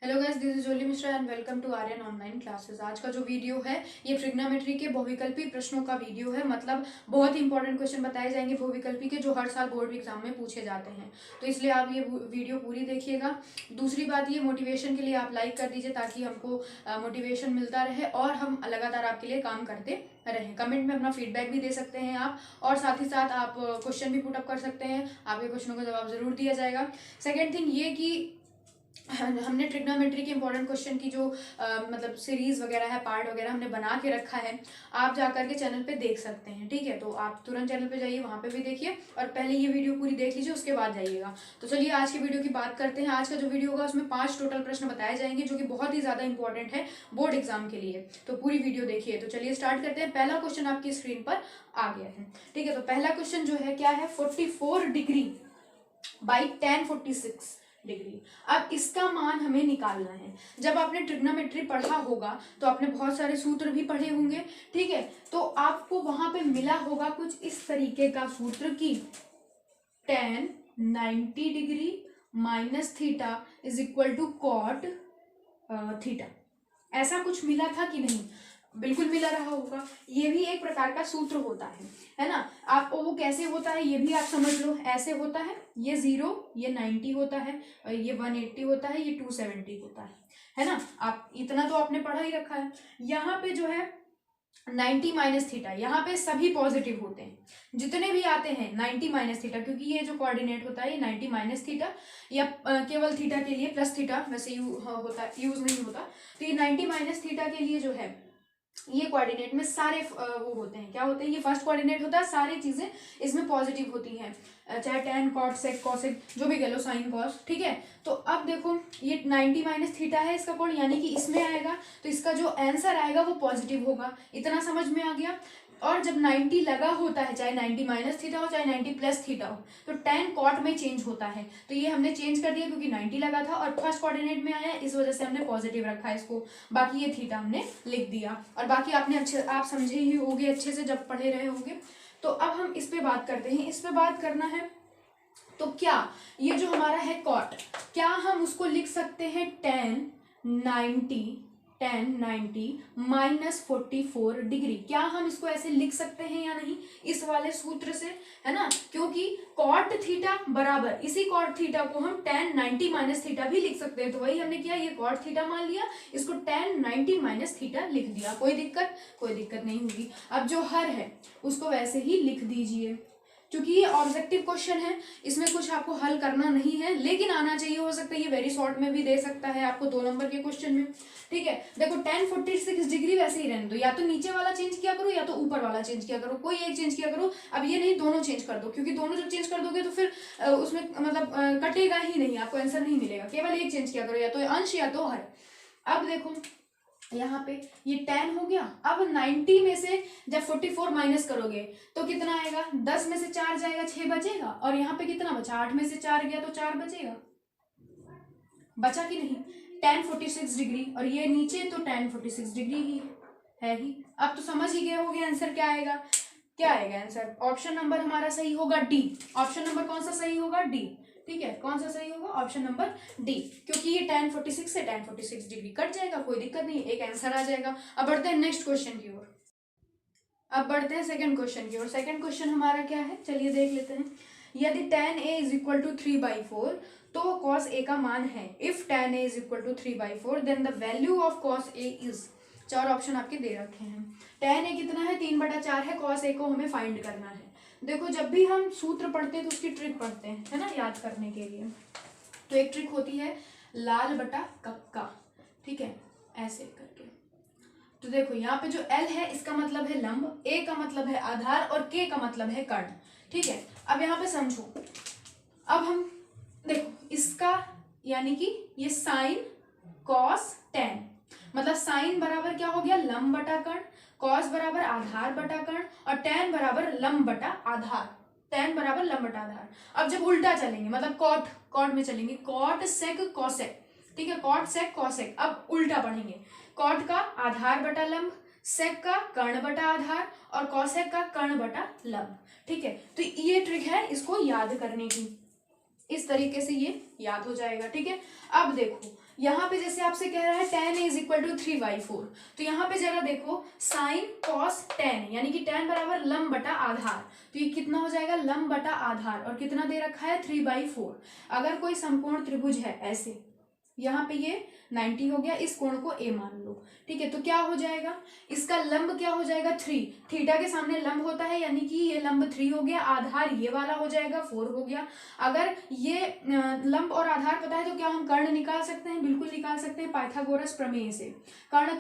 Hello guys, this is Jolly Mishra and welcome to Aryan online classes. आज का जो वीडियो है ये ट्रिग्नोमेट्री के बहुविकल्पी प्रश्नों का वीडियो है। मतलब बहुत ही इंपॉर्टेंट क्वेश्चन बताए जाएंगे बहुविकल्पी के, जो हर साल बोर्ड एग्जाम में पूछे जाते हैं। तो इसलिए आप ये वीडियो पूरी देखिएगा। दूसरी बात, ये मोटिवेशन के लिए आप लाइक कर दीजिए ताकि हमको मोटिवेशन मिलता रहे और हम लगातार आपके लिए काम करते रहें। कमेंट में अपना फीडबैक भी दे सकते हैं आप, और साथ ही साथ आप क्वेश्चन भी पुटअप कर सकते हैं। आपके क्वेश्चनों का जवाब जरूर दिया जाएगा। सेकेंड थिंग ये कि हमने ट्रिग्नोमेट्री के इंपॉर्टेंट क्वेश्चन की जो मतलब सीरीज वगैरह है, पार्ट वगैरह हमने बना के रखा है। आप जाकर के चैनल पे देख सकते हैं, ठीक है। तो आप तुरंत चैनल पे जाइए, वहां पे भी देखिए और पहले ये वीडियो पूरी देख लीजिए, उसके बाद जाइएगा। तो चलिए आज की वीडियो की बात करते हैं। आज का जो वीडियो होगा उसमें 5 टोटल प्रश्न बताए जाएंगे, जो कि बहुत ही ज्यादा इंपॉर्टेंट है बोर्ड एग्जाम के लिए। तो पूरी वीडियो देखिए। तो चलिए स्टार्ट करते हैं। पहला क्वेश्चन आपकी स्क्रीन पर आ गया है, ठीक है। तो पहला क्वेश्चन जो है क्या है, 44 डिग्री बाई tan 46 डिग्री। अब इसका मान हमें निकालना है। जब आपने ट्रिग्नोमेट्री पढ़ा होगा तो आपने बहुत सारे सूत्र भी पढ़े होंगे, ठीक है। तो आपको वहां पे मिला होगा कुछ इस तरीके का सूत्र की tan 90 degree minus theta is equal to cot theta. ऐसा कुछ मिला था कि नहीं? बिल्कुल मिला रहा होगा। ये भी एक प्रकार का सूत्र होता है ना। आपको वो कैसे होता है ये भी आप समझ लो। ऐसे होता है, ये 0, ये 90 होता है, और ये 180 होता है, ये 270 होता है ना। आप इतना तो आपने पढ़ा ही रखा है। यहाँ पे जो है 90 माइनस थीटा, यहाँ पे सभी पॉजिटिव होते हैं, जितने भी आते हैं 90 माइनस थीटा, क्योंकि ये जो कोऑर्डिनेट होता है ये 90 माइनस थीटा, या केवल थीटा के लिए प्लस थीटा वैसे होता है, यूज नहीं होता। तो ये 90 माइनस थीटा के लिए जो है ये कोऑर्डिनेट में सारे वो होते हैं, क्या होते हैं, ये फर्स्ट कोऑर्डिनेट होता है, सारी चीजें इसमें पॉजिटिव होती हैं, चाहे tan cot sec cosec जो भी कह लो, sin cos, ठीक है। तो अब देखो ये 90 माइनस थीटा है इसका कोण, यानी कि इसमें आएगा, तो इसका जो आंसर आएगा वो पॉजिटिव होगा। इतना समझ में आ गया। और जब 90 लगा होता है, चाहे 90 माइनस थीटा हो चाहे 90 प्लस थीटा हो, तो tan cot में चेंज होता है। तो ये हमने चेंज कर दिया क्योंकि 90 लगा था और फर्स्ट कोऑर्डिनेट में आया, इस वजह से हमने पॉजिटिव रखा है इसको। बाकी ये थीटा हमने लिख दिया, और बाकी आपने अच्छे, आप समझे ही होंगे अच्छे से जब पढ़े रहे होंगे। तो अब हम इस पे बात करते हैं। इस पे बात करना है तो क्या ये जो हमारा है कॉट, क्या हम उसको लिख सकते हैं tan 90 माइनस 44 डिग्री? क्या हम इसको ऐसे लिख सकते हैं या नहीं, इस वाले सूत्र से, है ना। क्योंकि कॉट थीटा बराबर, इसी कॉट थीटा को हम tan 90 माइनस थीटा भी लिख सकते हैं। तो वही हमने किया, ये कॉट थीटा मान लिया, इसको tan 90 माइनस थीटा लिख दिया। कोई दिक्कत नहीं होगी। अब जो हर है उसको वैसे ही लिख दीजिए, क्योंकि ये ऑब्जेक्टिव क्वेश्चन है, इसमें कुछ आपको हल करना नहीं है, लेकिन आना चाहिए। हो सकता है ये वेरी शॉर्ट में भी दे सकता है आपको 2 नंबर के क्वेश्चन में, ठीक है। देखो tan 46 डिग्री वैसे ही रहने दो, या तो नीचे वाला चेंज किया करो या तो ऊपर वाला चेंज किया करो, कोई एक चेंज किया करो। अब ये नहीं, दोनों चेंज कर दो, क्योंकि दोनों जब चेंज कर दोगे तो फिर उसमें मतलब कटेगा ही नहीं, आपको आंसर नहीं मिलेगा। केवल एक चेंज किया करो, या तो अंश या तो हर। अब देखो यहाँ पे ये tan हो गया। अब 90 में से जब 44 माइनस करोगे तो कितना आएगा, 10 में से 4 जाएगा, 6 बचेगा, और यहाँ पे कितना बचा, 8 में से 4 गया तो 4 बचेगा, बचा कि नहीं। tan 46 डिग्री, और ये नीचे तो tan 46 डिग्री ही है ही। अब तो समझ ही गए होगे आंसर क्या आएगा। क्या आएगा आंसर? ऑप्शन नंबर हमारा सही होगा डी। ऑप्शन नंबर कौन सा सही होगा? डी, ठीक है। कौन सा सही होगा? ऑप्शन नंबर डी, क्योंकि ये tan 46 से tan 46 डिग्री कट जाएगा, कोई दिक्कत नहीं, एक आंसर आ जाएगा। अब बढ़ते हैं नेक्स्ट क्वेश्चन की ओर। अब बढ़ते हैं सेकंड क्वेश्चन की ओर। सेकंड क्वेश्चन हमारा क्या है, चलिए देख लेते हैं। यदि tan a is equal to 3/4 तो cos a का मान है। If tan a is equal to 3/4 then the value of cos a is. 4 option आपके दे रखे हैं। tan a कितना है, 3/4 है। cos a को हमें फाइंड करना है। देखो जब भी हम सूत्र पढ़ते हैं तो उसकी ट्रिक पढ़ते हैं, है ना, याद करने के लिए। तो एक ट्रिक होती है लाल बटा कक्का, ठीक है, ऐसे करके। तो देखो यहाँ पे जो L है इसका मतलब है लंब, A का मतलब है आधार, और K का मतलब है कर्ण, ठीक है। अब यहाँ पे समझो, अब हम देखो इसका, यानी कि ये साइन कॉस tan, मतलब साइन बराबर क्या हो गया, लंब बटा कर्ण, कॉस बराबर आधार बटा कर्ण, और tan बराबर लंब बटा आधार, tan बराबर लंब बटा आधार। अब जब उल्टा चलेंगे, मतलब कॉट में चलेंगे, कॉट सेक कॉसेक, ठीक है, कॉट सेक कॉसेक। अब उल्टा पढ़ेंगे, कॉट का आधार बटा लंब, सेक का कर्ण बटा आधार, और कॉसेक का कर्ण बटा लंब, ठीक है। तो ये ट्रिक है इसको याद करने की। इस तरीके से ये याद हो जाएगा। ठीक है, अब देखो यहाँ पे जैसे आपसे कह रहा है tan a = 3/4, तो यहाँ पे जरा देखो sin cos tan, यानी कि tan बराबर लंब बटा आधार, तो ये कितना हो जाएगा, लंब बटा आधार, और कितना दे रखा है 3/4। अगर कोई समकोण त्रिभुज है ऐसे, यहाँ पे ये 90 हो गया, इस कोण को a मान लो। ठीक है, तो क्या हो जाएगा, इसका लंब क्या हो जाएगा 3, थीटा के सामने लंब होता है, यानी कि ये लंब 3 हो गया, आधार ये वाला हो जाएगा 4 हो गया। अगर ये लंब और आधार पता है तो क्या हम कर्ण निकाल सकते हैं, बिल्कुल निकाल सकते हैं पाइथागोरस प्रमेय से। कर्ण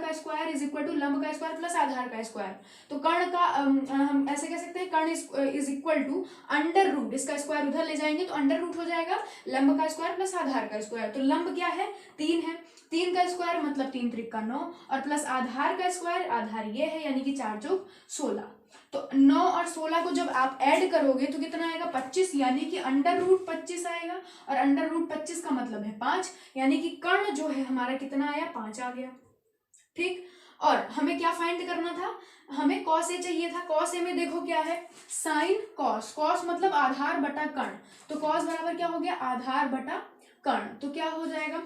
का स्क्वायर इज इक्वल टू लंब का स्क्वायर प्लस आधार का स्क्वायर, तो कर्ण का हम ऐसे कह सकते हैं, कर्ण is equal to under root, इसका स्क्वायर उधर ले जाएंगे तो अंडर रूट हो जाएगा लंब का स्क्वायर प्लस आधार का स्क्वायर। तो लंब क्या है 3 है, 3 का स्क्वायर मतलब 3 त्रिक का 9, और प्लस आधार का स्क्वायर, आधार ये है यानी कि 4 × 16, तो 9 और 16 को जब आप ऐड करोगे तो कितना आएगा 25, यानी कि अंडर रूट 25 आएगा, और अंडर रूट 25 का मतलब है 5, यानी कि कर्ण जो है हमारा कितना आया 5 आ गया। ठीक, और हमें क्या फाइंड करना था, हमें cos a चाहिए था। cos a में देखो क्या है, साइन cos, cos मतलब आधार बटा कर्ण, तो cos बराबर क्या हो गया आधार बटा कर्ण, तो क्या हो जाएगा,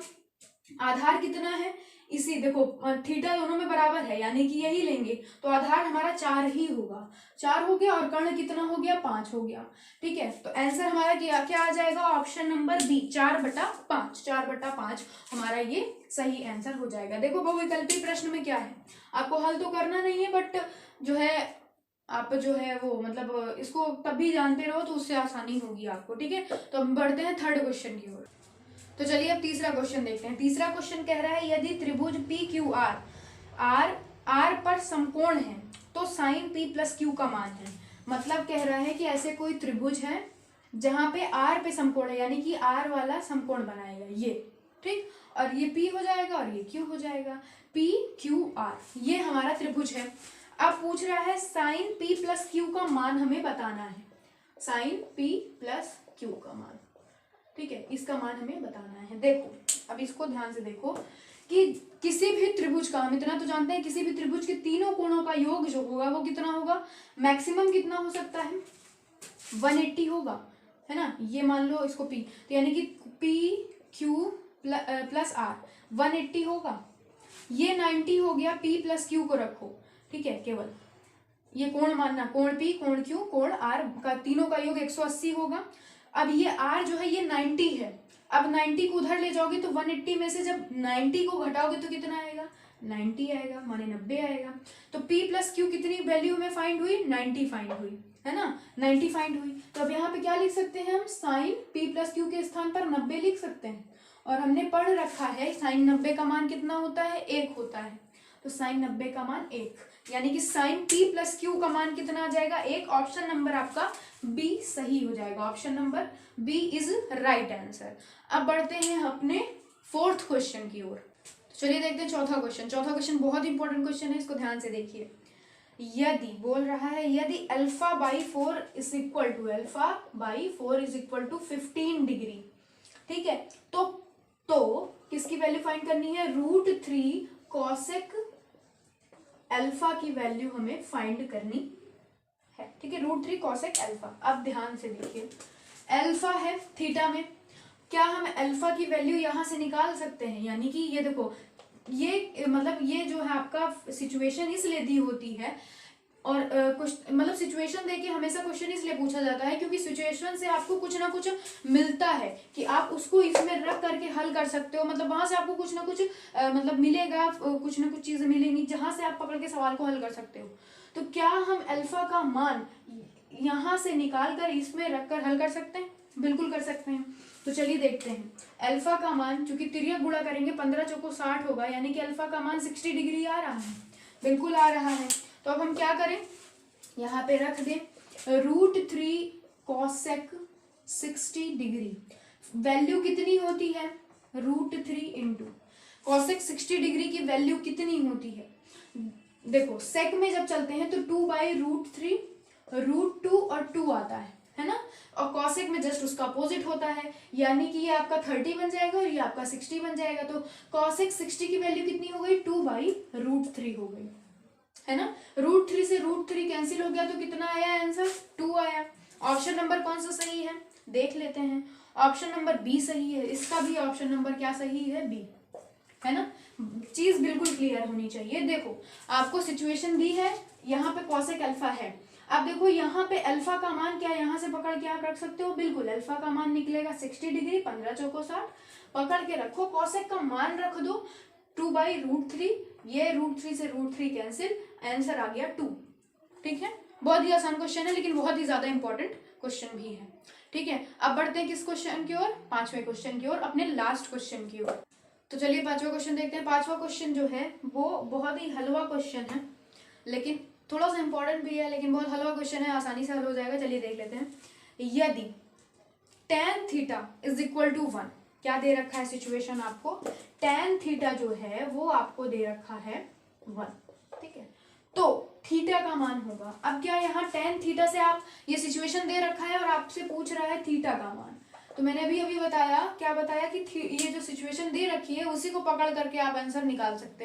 आधार कितना है, इसी देखो थीटा दोनों में बराबर है यानी कि यही लेंगे, तो आधार हमारा 4 ही होगा, 4 हो गया, और कर्ण कितना हो गया 5 हो गया। ठीक है, तो आंसर हमारा क्या आ जाएगा, ऑप्शन नंबर बी 4/5, 4/5 हमारा ये सही आंसर हो जाएगा। देखो बहुविकल्पी प्रश्न में क्या है, आपको हल तो करना नहीं है, बट जो है आप जो है वो मतलब इसको तब भी जानते रहो तो उससे आसानी होगी आपको। ठीक है, तो हम बढ़ते हैं थर्ड क्वेश्चन की ओर। तो चलिए अब तीसरा क्वेश्चन देखते हैं। तीसरा क्वेश्चन कह रहा है यदि त्रिभुज PQR R पर समकोण है तो साइन P + Q का मान है। मतलब कह रहा है कि ऐसे कोई त्रिभुज है जहां पे R पे समकोण है, यानी कि R वाला समकोण बनाएगा ये। ठीक, और ये P हो जाएगा और ये Q हो जाएगा, PQR ये हमारा त्रिभुज है। अब पूछ रहा है साइन P + Q का मान हमें बताना है, साइन P + Q का मान। ठीक है, इसका मान हमें बताना है। देखो अब इसको ध्यान से देखो कि किसी भी त्रिभुज का, हम इतना तो जानते हैं, किसी भी त्रिभुज के तीनों कोणों का योग जो होगा वो कितना होगा, मैक्सिमम कितना हो सकता है 180 होगा, है ना, ये मान लो इसको P, तो यानी कि PQ + R 180 होगा, ये 90 हो गया, P + Q को रखो। ठीक है, केवल ये कोण मानना, कोण P कोण Q कोण R का तीनों का योग 180 होगा। अब ये R जो है ये 90 है, अब 90 को उधर ले जाओगे तो 180 में से जब 90 को घटाओगे तो कितना आएगा 90 आएगा, माने 90 आएगा। तो P + Q कितनी वैल्यू में फाइंड हुई 90 फाइंड हुई, है ना, 90 फाइंड हुई। तो अब यहाँ पे क्या लिख सकते हैं हम, साइन P + Q के स्थान पर 90 लिख सकते हैं, और हमने पढ़ रखा है साइन 90 का मान कितना होता है 1 होता है, तो साइन 90 का मान 1, यानी कि साइन P + Q का मान कितना आ जाएगा 1। ऑप्शन नंबर आपका बी सही हो जाएगा, option number B is right answer. अब बढ़ते हैं अपने फोर्थ क्वेश्चन की ओर। तो चलिए देखते हैं चौथा क्वेश्चन। चौथा क्वेश्चन बहुत इंपॉर्टेंट क्वेश्चन है, इसको ध्यान से देखिए। यदि बोल रहा है यदि α/4 इज इक्वल टू 15 डिग्री, ठीक है, तो किसकी वैल्यू फाइंड करनी है, √3 cosec अल्फा की वैल्यू हमें फाइंड करनी है। ठीक है, √3 cosec अल्फा। अब ध्यान से देखिए, अल्फा है थीटा में, क्या हम अल्फा की वैल्यू यहाँ से निकाल सकते हैं, यानी कि ये देखो ये मतलब ये जो है आपका सिचुएशन इसलिए दी होती है, और कुछ मतलब सिचुएशन देके हमेशा क्वेश्चन इसलिए पूछा जाता है क्योंकि सिचुएशन से आपको कुछ ना कुछ मिलता है कि आप उसको इसमें रख करके हल कर सकते हो, मतलब वहां से आपको कुछ ना कुछ मतलब मिलेगा, कुछ ना कुछ चीजें मिलेंगी जहां से आप पकड़ के सवाल को हल कर सकते हो। तो क्या हम अल्फा का मान यहाँ से निकाल कर इसमें रख कर हल कर सकते हैं, बिल्कुल कर सकते हैं। तो चलिए देखते हैं, अल्फा का मान चूंकि तिर्यक गुणा करेंगे 15 चौको 60 होगा, यानी कि अल्फा का मान 60 डिग्री आ रहा है, बिल्कुल आ रहा है। तो अब हम क्या करें, यहाँ पे रख दें √3 cosec 60 डिग्री, वैल्यू कितनी होती है √3 इंटू cosec 60 डिग्री की वैल्यू कितनी होती है, देखो सेक में जब चलते हैं तो 2/√3 √2 और 2 आता है ना, और कॉसेक में जस्ट उसका अपोजिट होता है, यानी कि ये आपका 30 बन जाएगा और ये आपका 60 बन जाएगा। तो कॉसेक 60 की वैल्यू कितनी हो गई 2/√3 हो गई, है ना, √3 से √3 कैंसिल हो गया तो कितना आया आंसर 2 आया। ऑप्शन नंबर कौन सा सही है, देख लेते हैं। ऑप्शन नंबर बी सही है, इसका भी ऑप्शन नंबर क्या सही है, बी, है ना। चीज बिल्कुल क्लियर होनी चाहिए। देखो आपको सिचुएशन दी है, यहाँ पे कॉसेक अल्फा है। अब देखो यहाँ पे अल्फा का मान क्या, यहाँ से पकड़ के आप रख सकते हो, बिल्कुल अल्फा का मान निकलेगा 60 डिग्री, 15 चौको 60, पकड़ के रखो, कॉसेक का मान रख दो 2/√3, ये √3 से √3 कैंसिल, आंसर आ गया 2। ठीक है, बहुत ही आसान क्वेश्चन है लेकिन बहुत ही ज्यादा इंपॉर्टेंट क्वेश्चन भी है। ठीक है, अब बढ़ते हैं किस क्वेश्चन की ओर, पांचवें क्वेश्चन की ओर, अपने लास्ट क्वेश्चन की ओर। तो चलिए पांचवा क्वेश्चन देखते हैं। पांचवा क्वेश्चन जो है वो बहुत ही हलवा क्वेश्चन है, लेकिन थोड़ा सा इंपॉर्टेंट भी है, लेकिन बहुत हलवा क्वेश्चन है, आसानी से हल हो जाएगा। चलिए देख लेते हैं। यदि tan theta is equal to 1, क्या दे रखा है सिचुएशन आपको, tan थीटा जो है वो आपको दे रखा है 1। ठीक है, तो थीटा का मान होगा, अब क्या यहाँ tan थीटा से आप, ये सिचुएशन दे रखा है और आपसे पूछ रहा है थीटा का मान, तो मैंने अभी बताया, क्या बताया कि ये जो सिचुएशन दे रखी है उसी को पकड़ करके आप आंसर निकाल सकते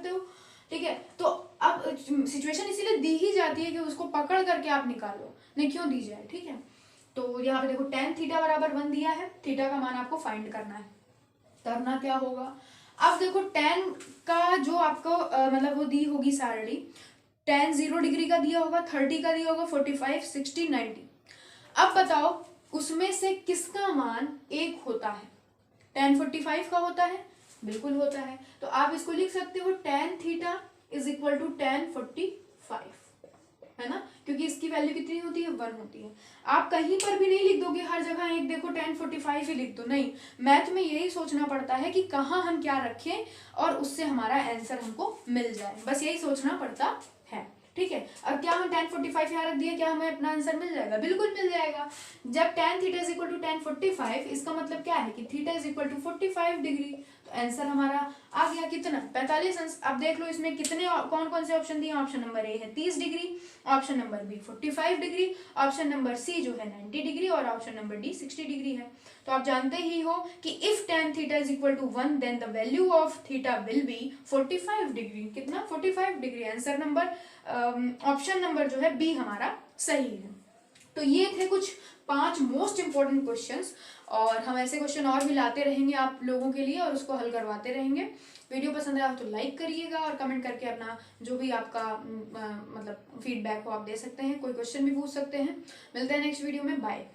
हो। ठीक है, तो अब सिचुएशन इसीलिए दी ही जाती है कि उसको पकड़ करके आप निकालो, नहीं क्यों दी जाए। ठीक है, तो यहाँ पे देखो tan थीटा बराबर 1 दिया है, थीटा का मान आपको फाइंड करना है। करना क्या होगा, अब देखो tan का जो आपको मतलब वो दी होगी सारणी, tan 0 डिग्री का दिया होगा, 30 का दिया होगा, 45, 60, 90। अब बताओ उसमें से किसका मान 1 होता है, tan 45 का होता है, बिल्कुल होता है। तो आप इसको लिख सकते हो tan theta is equal to tan 45, है ना, क्योंकि इसकी वैल्यू कितनी होती है, 1 होती है। आप कहीं पर भी नहीं लिख दोगे हर जगह एक देखो tan 45 ही लिख दो, नहीं, मैथ में यही सोचना पड़ता है कि कहाँ हम क्या रखें और उससे हमारा आंसर हमको मिल जाए, बस यही सोचना पड़ता है। ठीक है, अब क्या हम tan 45 यहाँ रख दिए, क्या हमें अपना आंसर मिल जाएगा, बिल्कुल मिल जाएगा। जब tan theta is equal to tan 45, इसका मतलब क्या है कि theta is equal to 45 degree, तो आंसर हमारा आ गया कितना, 45। अब देख लो इसमें कितने कौन कौन से ऑप्शन दिए, ऑप्शन नंबर ए है 30 degree, option number B 45 degree, option number C जो है 90 डिग्री और ऑप्शन नंबर डी 60 डिग्री है। तो आप जानते ही हो कि if tan theta is equal to 1 then the value of theta will be 45 degree, कितना 45 degree. Answer number option number जो है बी हमारा सही है। तो ये थे कुछ 5 मोस्ट इंपॉर्टेंट क्वेश्चंस, और हम ऐसे क्वेश्चन और भी लाते रहेंगे आप लोगों के लिए और उसको हल करवाते रहेंगे। वीडियो पसंद आया तो लाइक करिएगा और कमेंट करके अपना जो भी आपका मतलब फीडबैक हो आप दे सकते हैं, कोई क्वेश्चन भी पूछ सकते हैं। मिलते हैं नेक्स्ट वीडियो में, बाय।